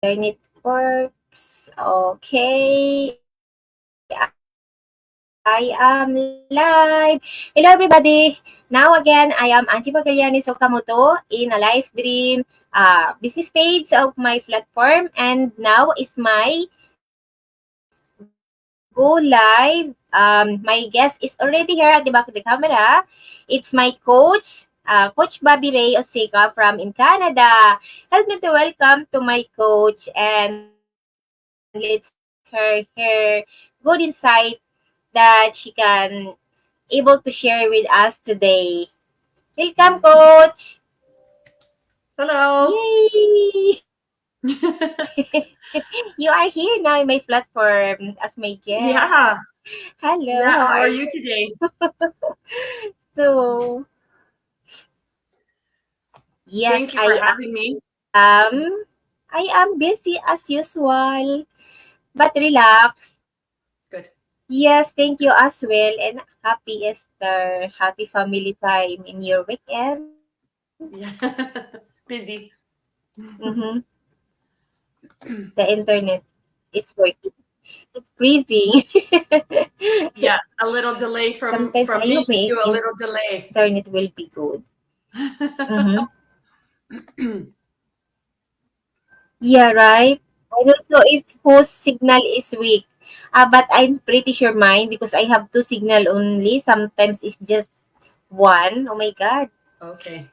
internet works. Okay, I am live. Hello, everybody. Now again, I am Angie Magallanes Okamoto in a live stream business page of my platform. And now is my go live. My guest is already here at the back of the camera. It's my coach, Coach Bobby Ray Osika from in Canada. Help me to welcome to my coach and let's her good insight that she can able to share with us today. Welcome, coach. Hello. Yay! You are here now in my platform as my guest. Yeah. Hello, Yeah. how How are are you? you today? So, yes, Thank you for having me. I am busy as usual, but relax. Good. Yes, thank you as well. And happy Easter. Happy family time in your weekend. Yeah. Busy. Mm-hmm. The internet is working. It's freezing. Yeah. A little delay Sometimes from I me hope to my you. A little internet will be delay. good. Mm-hmm. Yeah, right. I don't know if whose signal is weak. But I'm pretty sure mine because I have two signal only. Sometimes it's just one. Oh my God. Okay.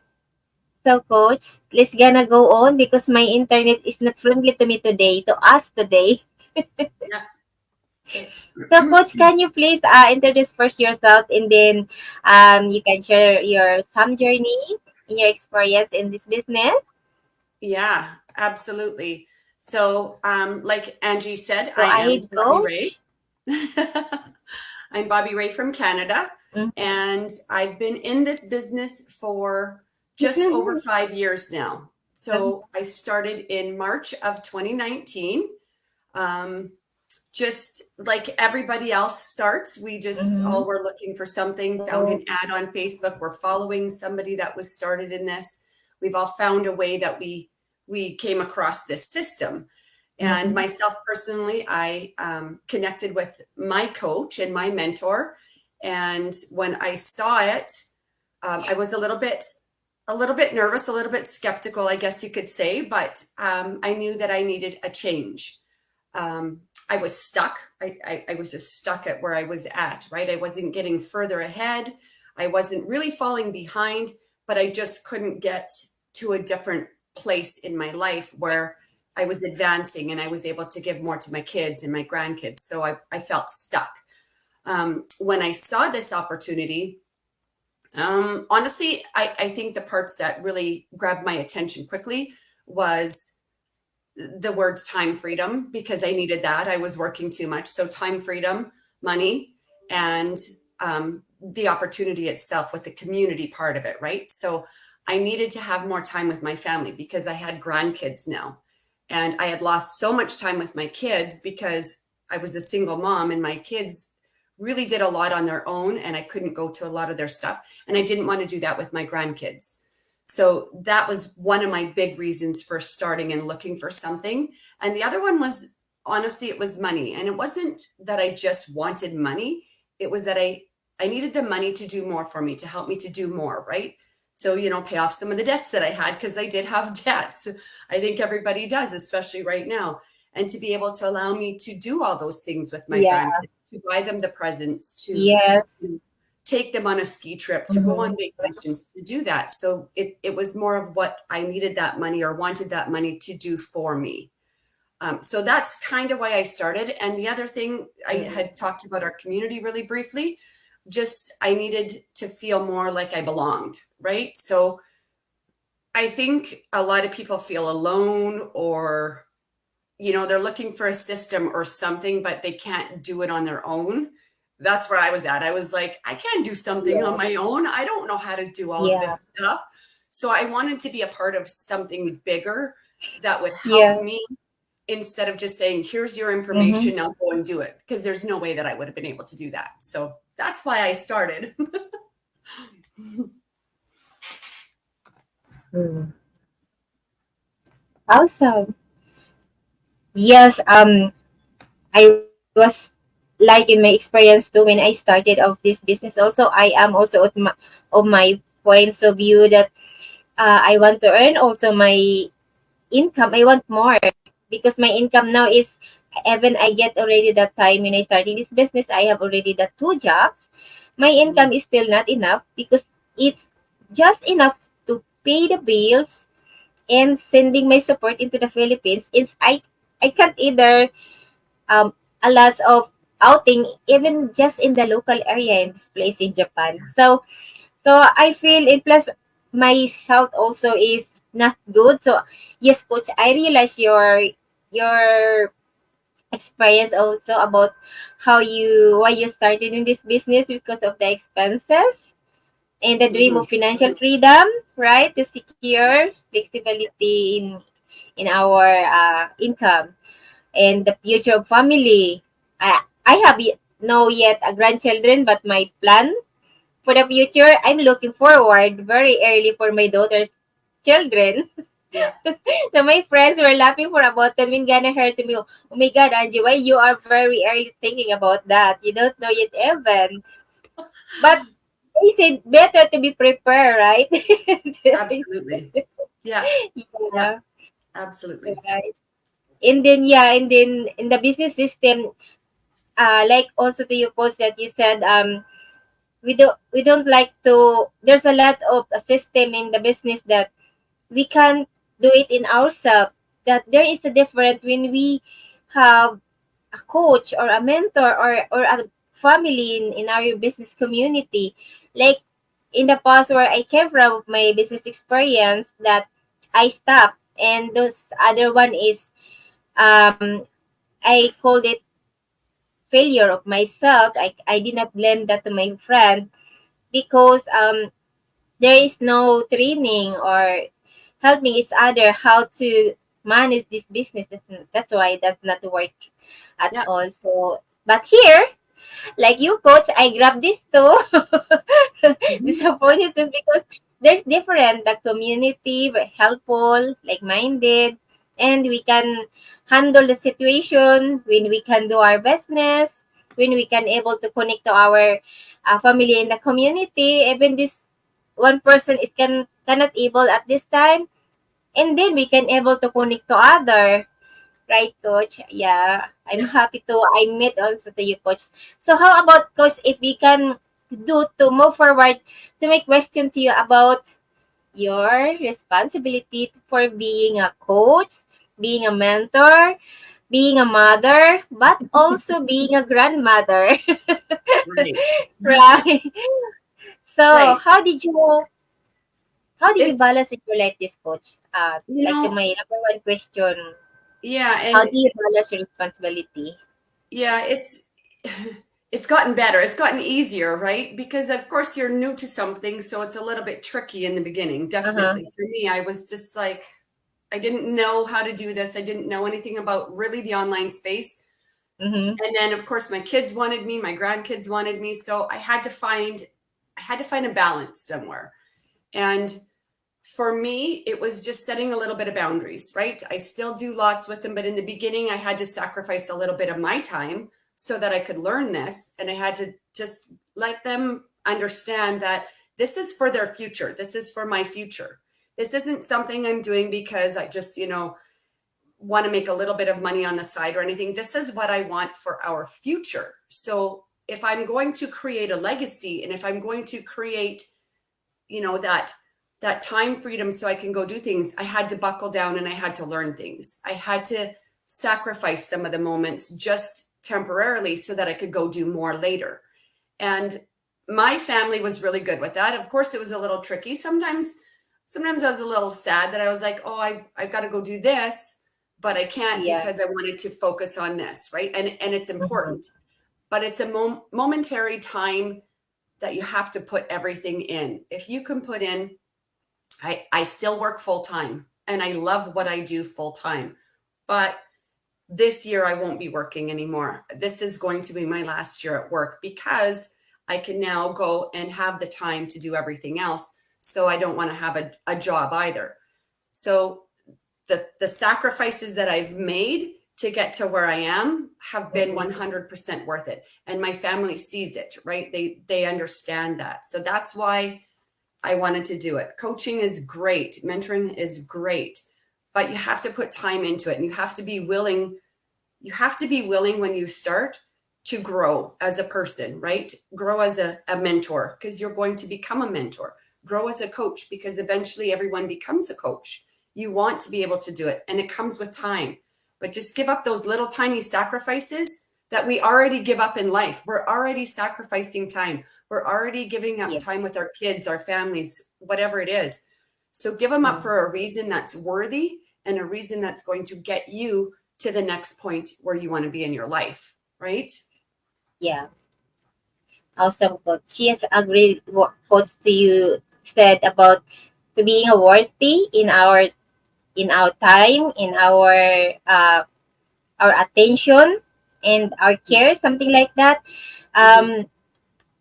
So, coach, let's gonna go on because my internet is not friendly to me today, to us today. Yeah. Okay. So, coach, can you please introduce first yourself and then you can share your some journey in your experience in this business. Yeah. Absolutely. So, like Angie said, Go I am ahead, Bobby Ray. coach. I'm Bobby Ray from Canada, and I've been in this business for just over 5 years now. So I started in March of 2019. Um, just like everybody else starts, we just all Mm-hmm. were looking for something, found an ad on Facebook. We're following somebody that was started in this. We've all found a way that we came across this system. And Mm-hmm. myself personally, I connected with my coach and my mentor. And when I saw it, I was a little bit nervous, a little bit skeptical, I guess you could say. But I knew that I needed a change. I was stuck. I was just stuck at where I was at. Right, I wasn't getting further ahead. I wasn't really falling behind, but I just couldn't get to a different place in my life where I was advancing and I was able to give more to my kids and my grandkids. So I felt stuck. When I saw this opportunity, honestly, I think the parts that really grabbed my attention quickly was the words time freedom, because I needed that. I was working too much. So time freedom, money, and the opportunity itself with the community part of it, right? So I needed to have more time with my family because I had grandkids now. And I had lost so much time with my kids because I was a single mom and my kids really did a lot on their own and I couldn't go to a lot of their stuff. And I didn't want to do that with my grandkids. So that was one of my big reasons for starting and looking for something. And the other one was, honestly, it was money. And it wasn't that I just wanted money. It was that I needed the money to do more for me, to help me to do more, right? So, pay off some of the debts that I had because I did have debts. I think everybody does, especially right now. And to be able to allow me to do all those things with my Yeah. grandkids, to buy them the presents, Yes. to take them on a ski trip, to go Mm-hmm. on vacations, to do that. So it was more of what I needed that money or wanted that money to do for me. So that's kind of why I started. And the other thing, I had talked about our community really briefly. Just I needed to feel more like I belonged, right? So I think a lot of people feel alone, or they're looking for a system or something, but they can't do it on their own. That's where I was at. I was like, I can't do something on Yeah. my own. I don't know how to do all of Yeah. this stuff. So I wanted to be a part of something bigger that would help Yeah. me, instead of just saying, here's your Mm-hmm. information, now go and do it. Because there's no way that I would have been able to do that. So that's why I started. Mm. Awesome. Yes, I was like in my experience too when I started of this business also, I am also of my points of view that I want to earn also my income. I want more because my income now is, even I get already that time when I started this business, I have already the two jobs. My Mhm. income is still not enough because it's just enough to pay the bills and sending my support into the Philippines. It's I can't either um a lot of outing even just in the local area in this place in Japan. So I feel it, plus my health also is not good. So yes, coach, I realize your experience also about how you why you started in this business because of the expenses and the dream Mhm. of financial freedom, right? To secure flexibility in our income and the future of family. I have no yet a grandchildren, but my plan for the future, I'm looking forward very early for my daughter's children. Yeah. So my friends were laughing for about them and gonna heard to me, oh my God, Angie, why you are very early thinking about that? You don't know yet even. But they said better to be prepared, right? Absolutely. Yeah. Yeah. Yeah, Absolutely. right. And then yeah, and then in the business system, like also to your post that you said, we don't like to. There's a lot of a system in the business that we can't do it in ourselves. That there is a difference when we have a coach or a mentor or a family in our business community. Like in the past where I came from my business experience that I stopped, and those other one is um I called it failure of myself. I did not blame that to my friend because there is no training or helping each other how to manage this business. That's why that's not work at Yeah. all. So, but here, like you, coach, I grab this too. Mhm. Yeah. Disappointed just because there's different. The community were helpful, like-minded, and we can handle the situation when we can do our business, when we can able to connect to our family in the community. Even this one person is cannot able at this time, and then we can able to connect to other. Right, coach? Yeah, I'm Yeah. happy to I met also to you, coach. So how about, coach, if we can do to move forward to make question to you about your responsibility for being a coach, being a mentor, being a mother, but also being a grandmother. Right. Right. So Right. how did you It's, balance in your life this, coach? you Like to know, my number one question, yeah, how and do you balance your responsibility? yeah, it's gotten better. It's gotten easier, right? Because of course you're new to something, so it's a little bit tricky in the beginning. Uh-huh. Definitely. For me, I was just like I didn't know how to do this. I didn't know anything about really the online space. Mm-hmm. And then of course my kids wanted me, my grandkids wanted me, so I had to find a balance somewhere. And for me, it was just setting a little bit of boundaries, right? I still do lots with them, but in the beginning, I had to sacrifice a little bit of my time so that I could learn this. And I had to just let them understand that this is for their future. This is for my future. This isn't something I'm doing because I just, want to make a little bit of money on the side or anything. This is what I want for our future. So if I'm going to create a legacy and if I'm going to create that time freedom so I can go do things, I had to buckle down and I had to learn things. I had to sacrifice some of the moments just temporarily so that I could go do more later. And my family was really good with that. Of course, it was a little tricky. Sometimes I was a little sad that I was like, oh, I've got to go do this, but I can't Yeah. because I wanted to focus on this, right? And it's Mm-hmm. important, but it's a momentary time that you have to put everything in. If you can put in, I still work full time and I love what I do full time. But this year I won't be working anymore. This is going to be my last year at work because I can now go and have the time to do everything else. So I don't want to have a job either. So the sacrifices that I've made to get to where I am have been Mhm. 100% worth it. And my family sees it, right? They understand that. So that's why I wanted to do it. Coaching is great, mentoring is great, but you have to put time into it, and you have to be willing. You have to be willing when you start to grow as a person, right? Grow as a mentor, because you're going to become a mentor. Grow as a coach, because eventually everyone becomes a coach. You want to be able to do it, and it comes with time. But just give up those little tiny sacrifices that we already give up in life. We're already sacrificing time. We're already giving up Yes. time with our kids, our families, whatever it is. So give them up Mm. for a reason that's worthy, and a reason that's going to get you to the next point where you want to be in your life, right? Yeah. Awesome quote. She has agreed what quotes to you said about to being a worthy in our time, in our attention and our care, something like that. Mm-hmm.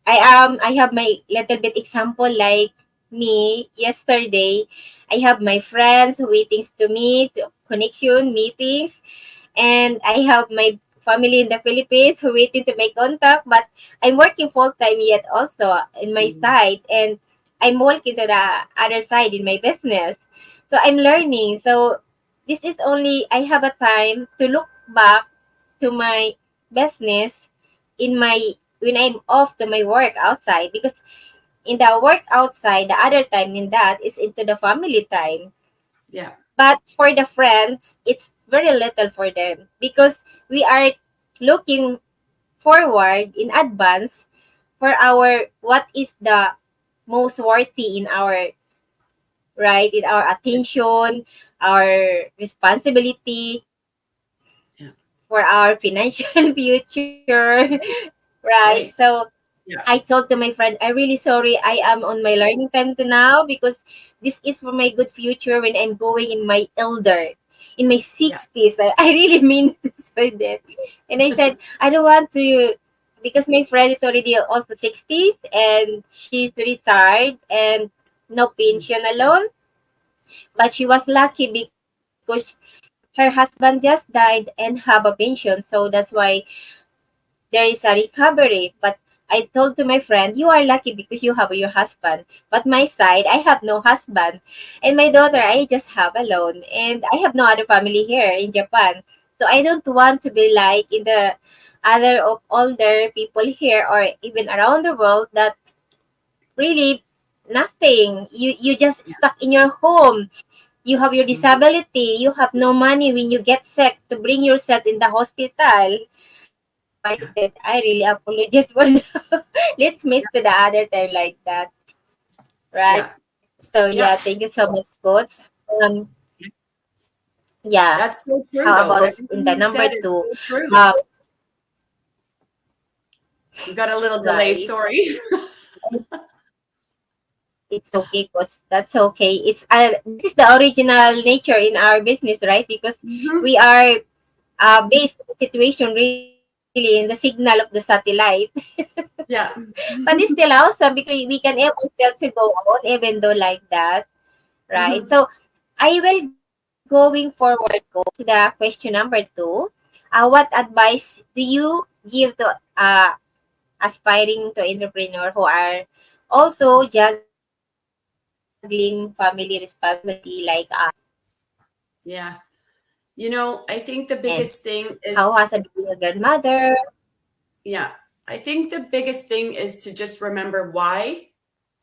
Um, I have my little bit example like me yesterday. I have my friends waiting to meet, connection meetings, and I have my family in the Philippines who waiting to make contact. But I'm working full time yet also in my Mm-hmm. side, and I'm working to the other side in my business. So I'm learning. So this is only I have a time to look back to my business in my when I'm off to my work outside, because in the work outside the other time in that is into the family time. Yeah. But for the friends, it's very little for them because we are looking forward in advance for our what is the most worthy in our right in our attention, our responsibility Yeah. for our financial future, right? So Right. I Yeah. told to my friend, I'm really sorry. I am on my learning time to now because this is for my good future when I'm going in my elder, in my Yeah. 60s. I really mean to say that. And I said, I don't want to, because my friend is already also 60s and she's retired and no Mhm. pension alone. But she was lucky because her husband just died and have a pension. So that's why there is a recovery. But I told to my friend, you are lucky because you have your husband. But my side, I have no husband. And my daughter, Yeah. I just have alone. And I have no other family here in Japan. So I don't want to be like in the other of older people here or even around the world that really nothing. You just Yeah. stuck in your home. You have your Mhm. disability. You have no money when you get sick to bring yourself in the hospital. So I said, I really apologize for now. Let's meet to the other time like that. Right? Yeah. So Yeah. yeah, thank you so much, coach. Um, yeah. That's so true, How though. about Everything in the you number said is two? so true. Um, We got a little delay. right. Sorry. It's okay, coach. That's okay. It's this is the original nature in our business, right? Because Hmm. we are based on the situation really in the signal of the satellite. Yeah. But it's still awesome because we can able still to go on even though like that, right? So Hmm. I will going forward, coach, to the question number two. What advice do you give to aspiring to entrepreneur who are also juggling family responsibility like us? Yeah. I think the And biggest thing how is, has a being a grandmother? yeah, I think the biggest thing is to just remember why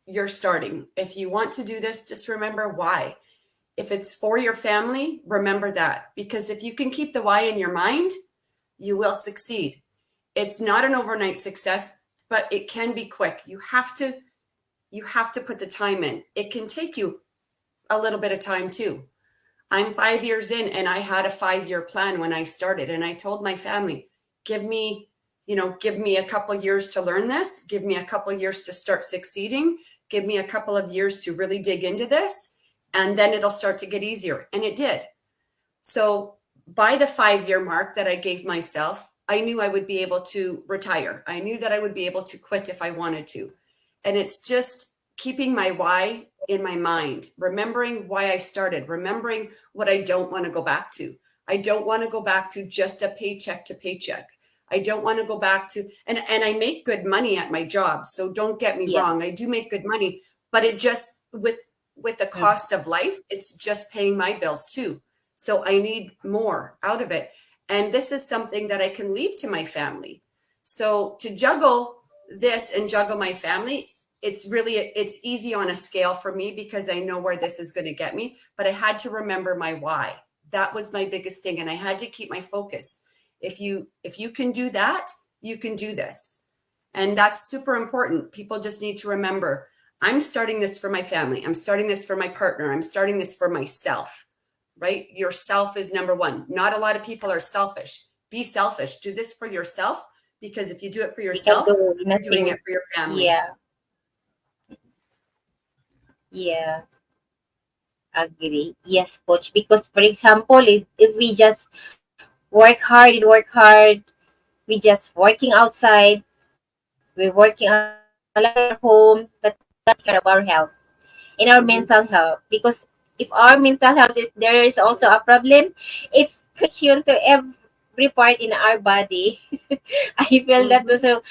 you're starting. If you want to do this, just remember why. If it's for your family, remember that. Because if you can keep the why in your mind, you will succeed. It's not an overnight success, but it can be quick. You have to put the time in. It can take you a little bit of time too. I'm 5 years in, and I had a 5 year plan when I started. And I told my family, give me, give me a couple of years to learn this. Give me a couple of years to start succeeding. Give me a couple of years to really dig into this. And then it'll start to get easier. And it did. So by the 5 year mark that I gave myself, I knew I would be able to retire. I knew that I would be able to quit if I wanted to. And it's just keeping my why in my mind, remembering why I started, remembering what I don't want to go back to. I don't want to go back to just a paycheck to paycheck. I don't want to go back to, and I make good money at my job. So don't get me Yeah. wrong. I do make good money, but it just with the Mm. cost of life, it's just paying my bills too. So I need more out of it. And this is something that I can leave to my family. So to juggle this and juggle my family, it's easy on a scale for me because I know where this is going to get me, but I had to remember my why. That was my biggest thing, and I had to keep my focus. If you can do that, you can do this. And that's super important. People just need to remember, I'm starting this for my family. I'm starting this for my partner. I'm starting this for myself. Right? Yourself is number one. Not a lot of people are selfish. Be selfish. Do this for yourself, because if you do it for We can yourself, do you're doing nothing. it for your family. Yeah. Yeah. Agree. Yes, coach. Because for example, if we just work hard, we just working outside, we're working a lot in our home, but we forgot to take care of our health and our Mhm. mental health. Because if our mental health is there is also a problem, it's connection to every part in our body. I feel that Mhm. also,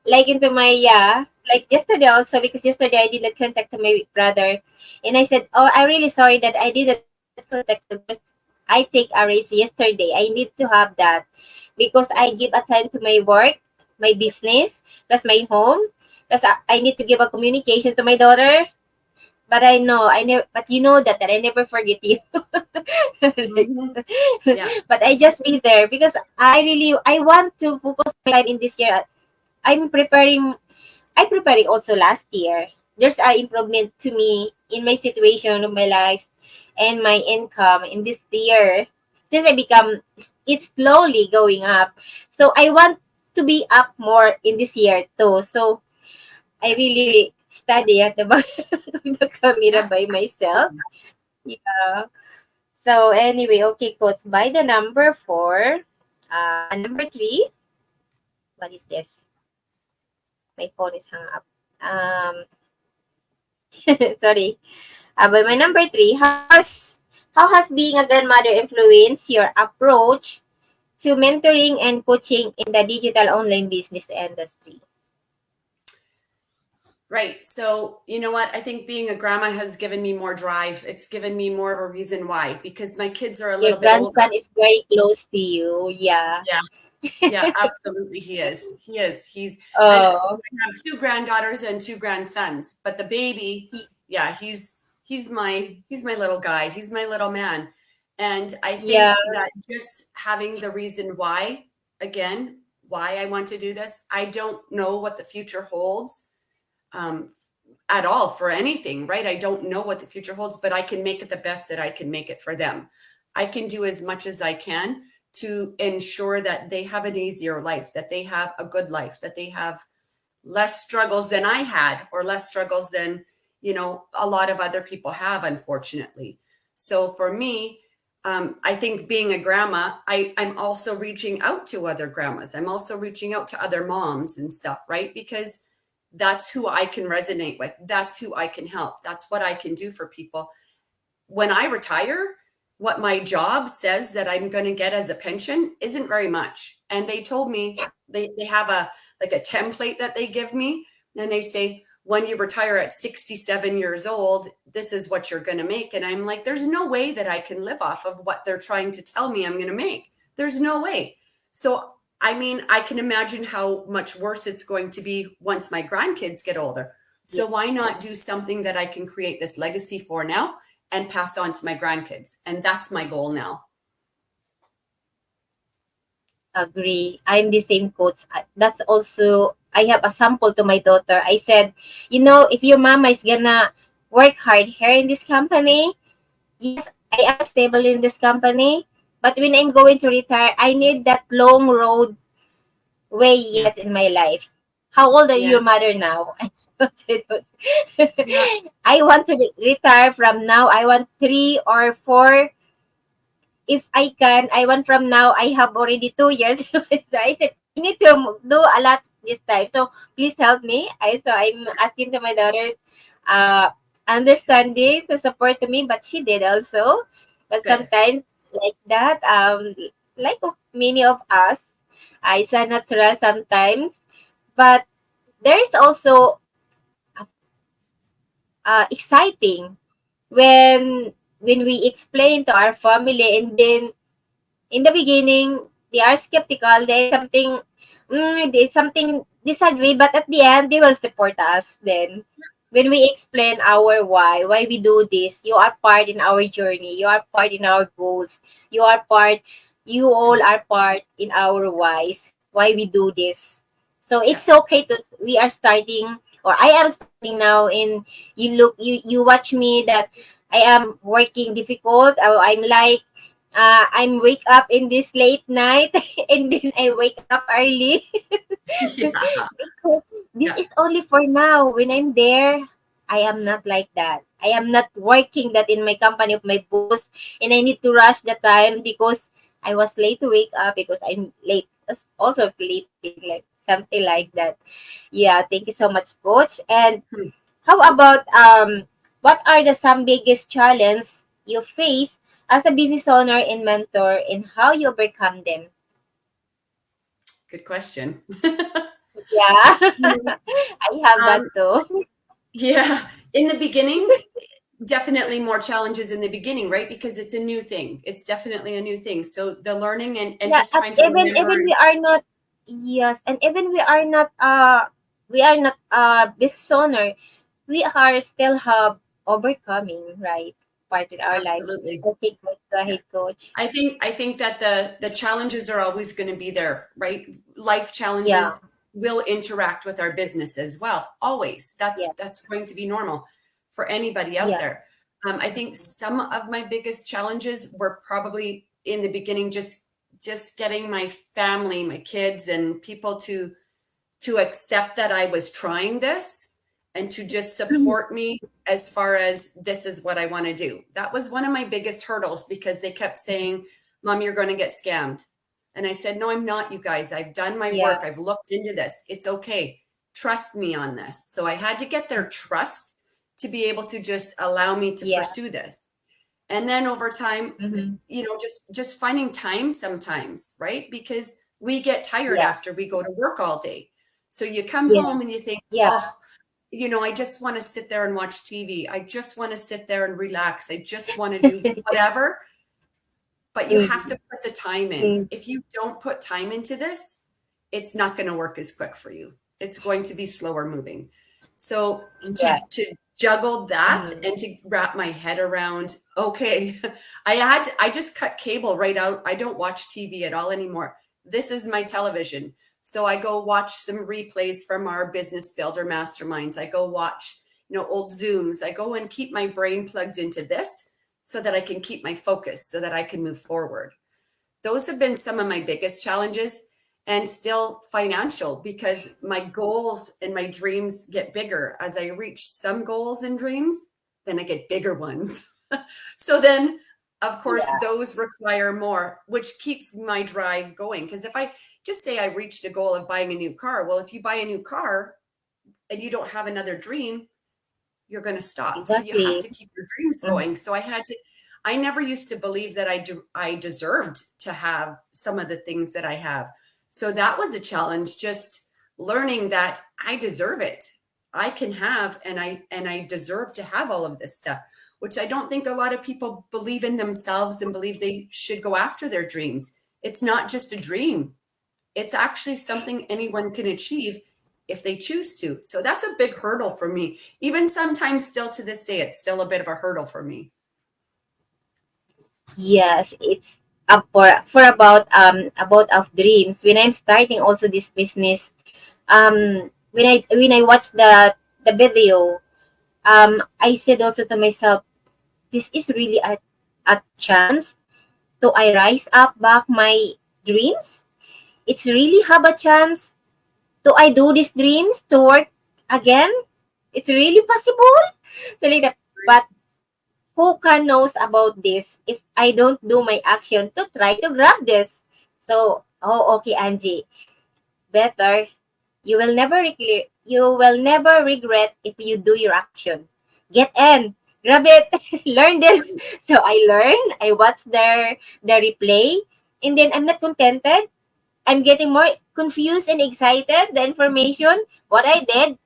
like into my, yeah, like yesterday also, because yesterday I did not contact to my brother, and I said, oh, I'm really sorry that I didn't contact you because I take a race yesterday. I need to have that because I Yeah. give a time to my work, my business, plus my home, plus I need to give a communication to my daughter. But I know I never, but you know that I never forget you. Like, Mhm. Yeah. but I just be there because I want to focus my time in this year. I'm preparing I preparing also last year. There's a improvement to me in my situation of my life and my income in this year. Since I become, it's slowly going up. So I want to be up more in this year too. So I Yeah. really study at the back of the camera Yeah. by myself. Absolutely. Yeah. So anyway, okay, coach. By the number four, number three. What is this? My phone is hung up. Sorry. But my That's it. number three, how has being a grandmother influenced your approach to mentoring and coaching in the digital online business industry? Right. So, you know what? I think being a grandma has given me more drive. It's given me more of a reason why, because my kids are a Your little bit older. grandson is very close to you. Yeah. Yeah. Yeah, absolutely. He is. He is. And so Oh, I have two granddaughters and two grandsons, but the baby, he- yeah, he's my little guy. He's my little man. And I think yeah. that just having the reason why, again, why I want to do this, I don't know what the future holds. Um, at all for anything, right? I don't know what the future holds, but I can make it the best that I can make it for them. I can do as much as I can to ensure that they have an easier life, that they have a good life, that they have less struggles than I had, or less struggles than, a lot of other people have, unfortunately. So for me, I think being a grandma, I'm also reaching out to other grandmas. I'm also reaching out to other moms and stuff, right? Because that's who I can resonate with. That's who I can help. That's what I can do for people. When I retire, what my job says that I'm going to get as a pension isn't very much. And they told me they have a template that they give me, and they say, when you retire at 67 years old, this is what you're going to make. And I'm like, there's no way that I can live off of what they're trying to tell me I'm going to make. There's no way. So I mean, I can imagine how much worse it's going to be once my grandkids get older. Yeah. So why not do something that I can create this legacy for now and pass on to my grandkids? And that's my goal now. Agree. I'm the same coach. That's also, I have a sample to my daughter. I said, if your mama is gonna work hard here in this company, yes, I am stable in this company, but when I'm going to retire, I need that long road way Yeah. yet in my life. How old are Yeah. your mother now? Yeah. I want to retire from now. I want 3 or 4. If I can, I want from now. I have already 2 years. So I said, I need to do a lot this time. So please help me. I'm asking to my daughter, uh, understanding to support to me, but she did also. But Good. sometimes like that. Like of many of us, I cannot trust sometimes, but there is also exciting when we explain to our family, and then in the beginning they are skeptical. There's something, there's something disagree, but at the end they will support us. Then when we explain our why we do this, you are part in our journey, you are part in our goals, you are part, you all are part in our why we do this. So Yeah, it's okay to, we are starting, or I am starting now. In, you watch me that I am working difficult. I'm like, I'm wake up in this late night and then I wake up early. yeah, Because this yeah, is only for now. When I'm there, I am not like that. I am not working that in my company of my boss, and I need to rush the time because I was late to wake up because I'm late. Also sleeping, like something like that. Yeah, thank you so much, coach. And Hmm. how about what are the some biggest challenges you face as a business owner and mentor, and how you overcome them? Good question. Yeah. Mm, I have that Um, too. yeah, in the beginning, definitely more challenges in the beginning, right? Because it's a new thing. It's definitely a new thing. So the learning and Yeah, just as trying to remember even and we are not, yes, and even we are not business owner, we are still have overcoming, right? Part in our life. absolutely. Okay, coach, go Yeah. ahead, coach. I think that the challenges are always going to be there, right? Life Yeah, challenges will interact with our business as well. Always. yeah, That's going to be normal for anybody out yeah. there. I think some of my biggest challenges were probably in the beginning, just getting my family, my kids, and people to accept that I was trying this and to just support me as far as this is what I want to do. That was one of my biggest hurdles because they kept saying, Mom, you're going to get scammed. And I said, No, I'm not, you guys. I've done my Yeah, work. I've looked into this. It's okay. Trust me on this. So I had to get their trust to be able to just allow me to yeah. pursue this. And then over time, Mm-hmm. just finding time sometimes, right? Because we get tired Yeah, after we go to work all day. So you come yeah, home and you think, yeah. oh, I just want to sit there and watch TV. I just want to sit there and relax. I just want to do whatever. But you have Mm, to put the time in. mm, If you don't put time into this, it's not going to work as quick for you. It's going to be slower moving. So yeah. to juggle that Mm, and to wrap my head around, okay, I just cut cable right out. I don't watch TV at all anymore. This is my television. So I go watch some replays from our business builder masterminds. I go watch, old Zooms. I go and keep my brain plugged into this so that I can keep my focus, so that I can move forward. Those have been some of my biggest challenges, and still financial, because my goals and my dreams get bigger. As I reach some goals and dreams, then I get bigger ones. So then, of course, yeah, those require more, which keeps my drive going. Because if I just say I reached a goal of buying a new car, well, if you buy a new car and you don't have another dream, you're going to stop. So you have exactly. to keep your dreams Mm, going. So I never used to believe that I deserved to have some of the things that I have. So that was a challenge, just learning that I deserve it. I can have, and I deserve to have all of this stuff, which I don't think a lot of people believe in themselves and believe they should go after their dreams. It's not just a dream. It's actually something anyone can achieve if they choose to. So that's a big hurdle for me. Even sometimes, still to this day, it's still a bit of a hurdle for me. yes, it's up for about of dreams. When I'm starting also this business, when I watched the video, I said also to myself, this is really a chance to I rise up back my dreams. It's really have a chance to I do these dreams to work again. It's really possible. So like that. But who can knows about this if I don't do my action to try to grab this? So, oh, okay, Angie, better. You will never regret if you do your action. Get in. grab it, learn this. So I learn, I watch their replay, and then I'm not contented. I'm getting more confused and excited. The information, what I did,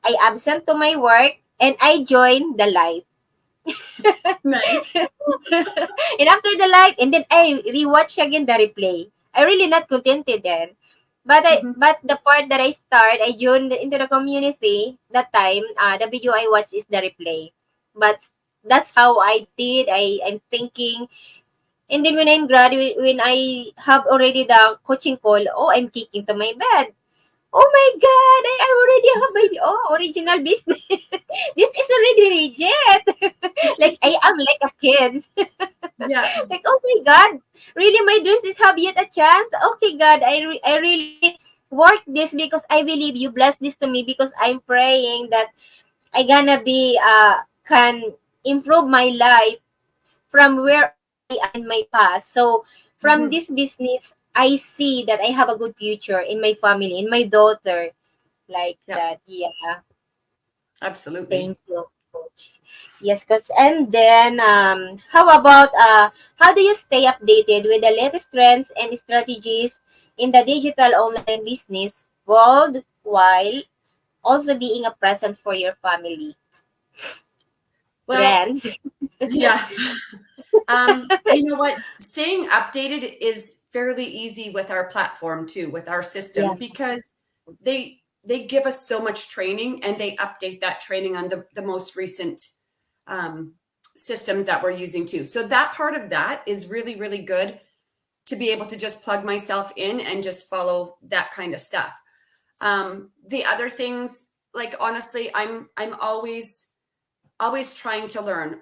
I absent to my work and I joined the live. Nice. And after the live, and then I rewatch again the replay. I really not contented then. Mhm. But the part that I joined into the community that time. The video I watched is the replay. But that's how I did. I'm thinking, and then when I'm graduate, when I have already the coaching call, oh, I'm kicking to my bed. Oh my God, I already have my original business. This is already legit. Like I am like a kid. Yeah. Like, oh my God, really my dreams is have yet a chance. Okay, God, I really work this because I believe you bless this to me because I'm praying that I gonna be can improve my life from where I am in my past. So from Mhm. this business, I see that I have a good future in my family, in my daughter, like Yeah, that. Yeah, absolutely. thank you, coach. Yes, coach. And then, how about how do you stay updated with the latest trends and strategies in the digital online business world while also being a present for your family? Well, Trends. yeah. You know what? Staying updated is fairly easy with our platform too, with our system, Yeah. because they give us so much training and they update that training on the most recent um, systems that we're using too. So that part of that is really, really good to be able to just plug myself in and just follow that kind of stuff. The other things, like honestly, I'm always trying to learn.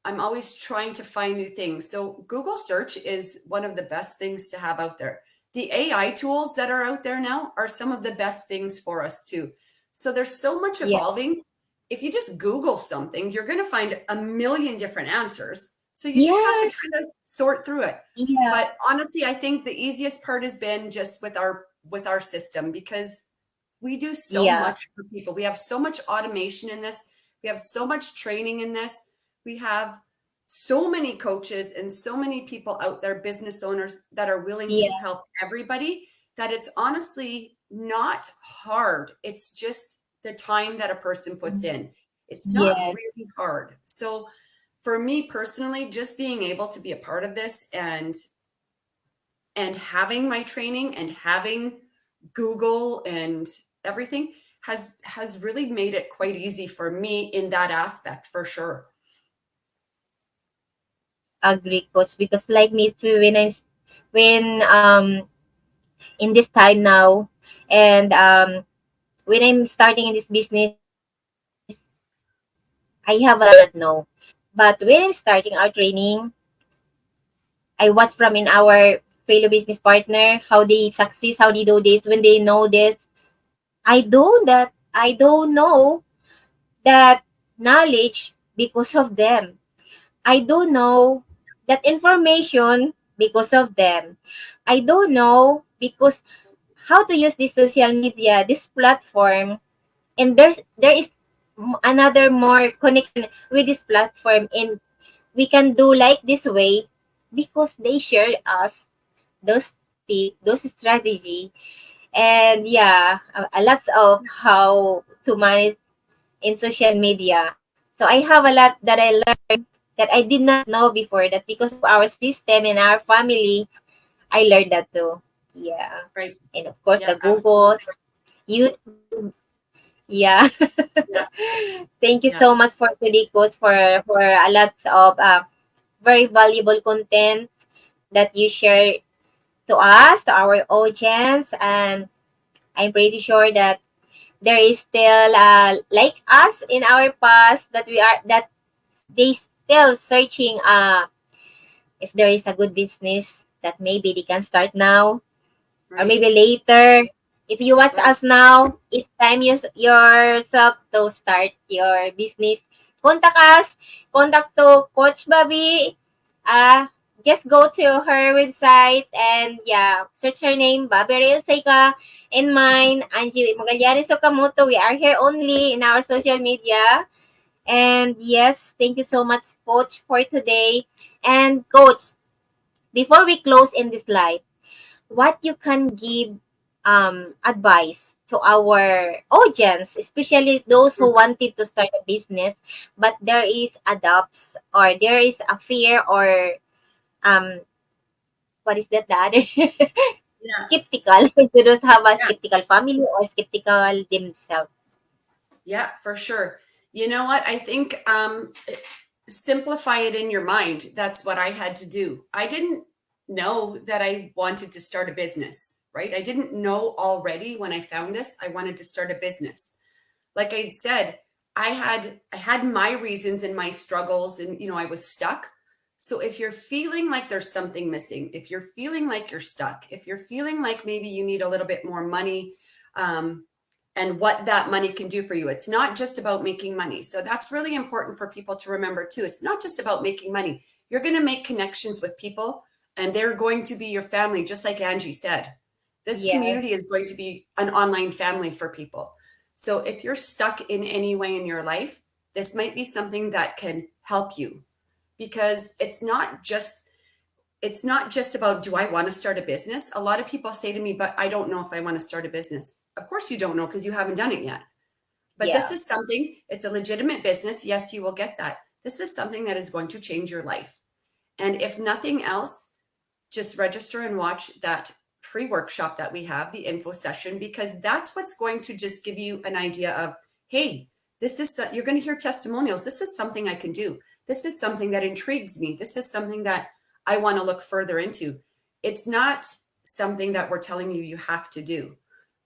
I'm always trying to find new things. So Google search is one of the best things to have out there. The AI tools that are out there now are some of the best things for us too. So there's so much Yeah. evolving. If you just Google something, you're going to find a million different answers. So you just have to Yes. kind of sort through it. Yeah. But honestly, I think the easiest part has been just with our system, because we do so Yeah. much for people. We have so much automation in this. We have so much training in this. We have so many coaches and so many people out there, business owners that are willing to Yeah. help everybody, that it's honestly not hard. It's just the time that a person puts in. It's not Yes. really hard. So for me personally, just being able to be a part of this and having my training and having Google and everything has really made it quite easy for me in that aspect, for sure. Agree, coach. Because like me too, when in this time now, and when I'm starting in this business, I have a lot of things that I did not know. But when I'm starting our training, I watch from in our fellow business partner how they succeed, how they do this when they know this. I do that. I don't know that knowledge because of them. I don't know that information because of them. I don't know because how to use this social media, this platform, and there is another more connection with this platform, and we can do like this way because they share us those tip, those strategy, and yeah, a lot of how to manage in social media. So I have a lot that I learned that I did not know before. That because of our system and our family, I learned that too. Yeah, Right. and of course Yeah, the Google, absolutely. YouTube. Yeah. Yeah. Thank you Yeah. so much for today, coach, for a lot of very valuable content that you share to us, to our audience, and I'm pretty sure that there is still like us in our past that we are that they still searching if there is a good business that maybe they can start now or Right. maybe later. If you watch Right. us now, it's time yourself to start your business. Contact us. Contact to Coach Bobby. Uh, just go to her website and yeah, search her name, Bobby Real Seika, and mine, Angie Magallanes Okamoto. We are here only in our social media. And yes, thank you so much, Coach, for today. And Coach, before we close in this live, what you can give advice to our audience, especially those who wanted to start a business, but there is a doubts or there is a fear or um what is that the other Yeah. skeptical to those have a Yeah. skeptical family or skeptical themselves. Yeah, for sure. You know what? I think simplify it in your mind. That's what I had to do. I didn't know that I wanted to start a business, right? I didn't know already when I found this, I wanted to start a business. Like I said, I had my reasons and my struggles and I was stuck. So if you're feeling like there's something missing, if you're feeling like you're stuck, if you're feeling like maybe you need a little bit more money, um, and what that money can do for you. It's not just about making money. So that's really important for people to remember too. It's not just about making money. You're going to make connections with people and they're going to be your family, just like Angie said. This Yes, community is going to be an online family for people. So if you're stuck in any way in your life, this might be something that can help you because it's not just about, do I want to start a business? A lot of people say to me, but I don't know if I want to start a business. Of course you don't know because you haven't done it yet. But this yeah, is something, it's a legitimate business. Yes, you will get that. This is something that is going to change your life. And if nothing else, just register and watch that free workshop that we have, the info session, because that's what's going to just give you an idea of, hey, you're going to hear testimonials. This is something I can do. This is something that intrigues me. This is something that I want to look further into. It's not something that we're telling you you have to do,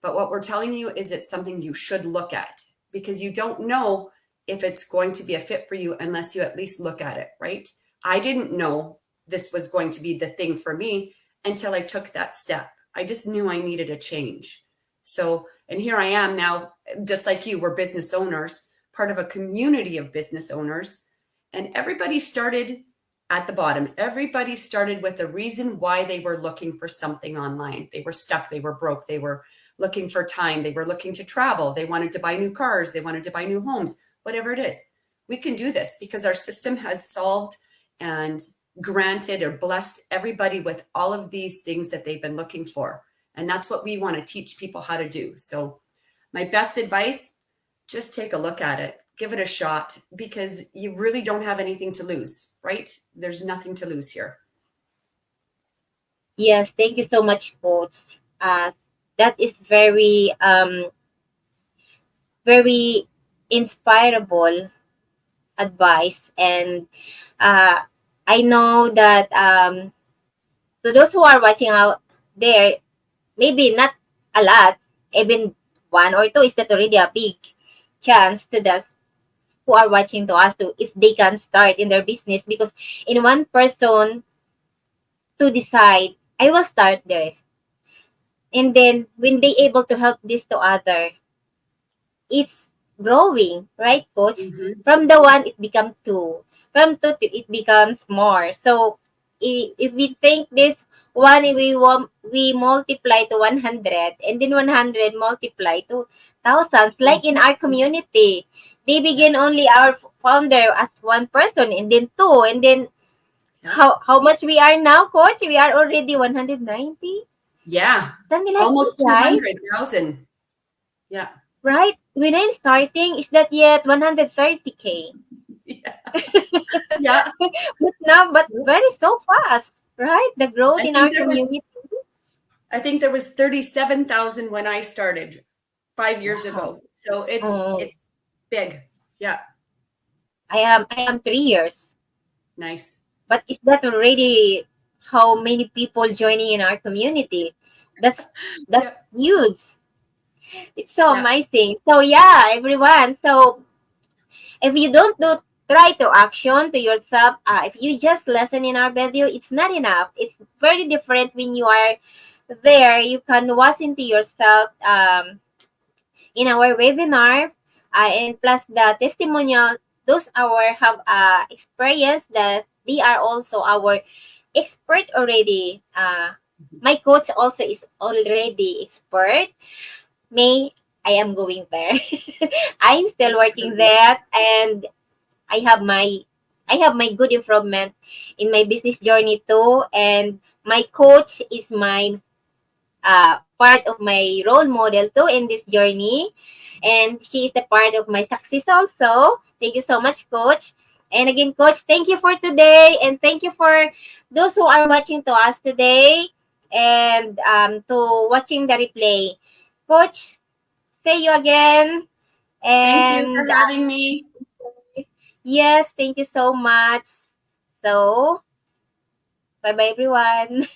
but what we're telling you is it's something you should look at because you don't know if it's going to be a fit for you unless you at least look at it, right? I didn't know this was going to be the thing for me until I took that step. I just knew I needed a change. So, and here I am now, just like you, we're business owners, part of a community of business owners. And everybody started at the bottom. Everybody started with a reason why they were looking for something online. They were stuck, they were broke, they were looking for time, they were looking to travel, they wanted to buy new cars, they wanted to buy new homes, whatever it is. We can do this because our system has solved and granted or blessed everybody with all of these things that they've been looking for. And that's what we want to teach people how to do. So, my best advice, just take a look at it, give it a shot because you really don't have anything to lose, right? There's nothing to lose here. yes. Thank you so much, Coach. That is very inspirable advice, and uh, I know that to those who are watching out there, maybe not a lot, even one or two is that already a big chance to those who are watching to us to if they can start in their business because in one person to decide I will start this, and then when they able to help this to other, it's growing, right, Coach? Mm-hmm. From the one, it becomes two. From two, to it becomes more. So, if we think this one, we multiply to 100, and then 100 multiply to thousands, like in our community. They Yeah. begin only our founder as one person, and then two, and then Yeah. how much we are now, Coach? We are already 190? Yeah. Something like this, Almost right? 200,000. Yeah. Right? When I'm starting, is that yet 130K? Yeah. Yeah. But now, but very so fast, right? The growth I in think our there was community. I think there was 37,000 when I started 5 years Wow. ago. So it's Oh, it's big. Yeah. I am 3 years. Nice. But is that already how many people joining in our community? That's Yeah. that's huge. It's so Yeah. amazing. So yeah, everyone. So if you don't do try to action to yourself, if you just listen in our video, it's not enough. It's very different when you are there. You can watch into yourself. In our webinar, and plus the testimonial, those our have experience that they are also our expert already. My coach also is already expert. May I am going there. I'm still working Absolutely. that, and I have my good improvement in my business journey too, and my coach is my part of my role model too in this journey, and she is the part of my success also. Thank you so much, Coach. And again, Coach, thank you for today, and thank you for those who are watching to us today and to watching the replay. Coach, say you again, Thank you for and having me. yes, thank you so much. So, bye bye, everyone.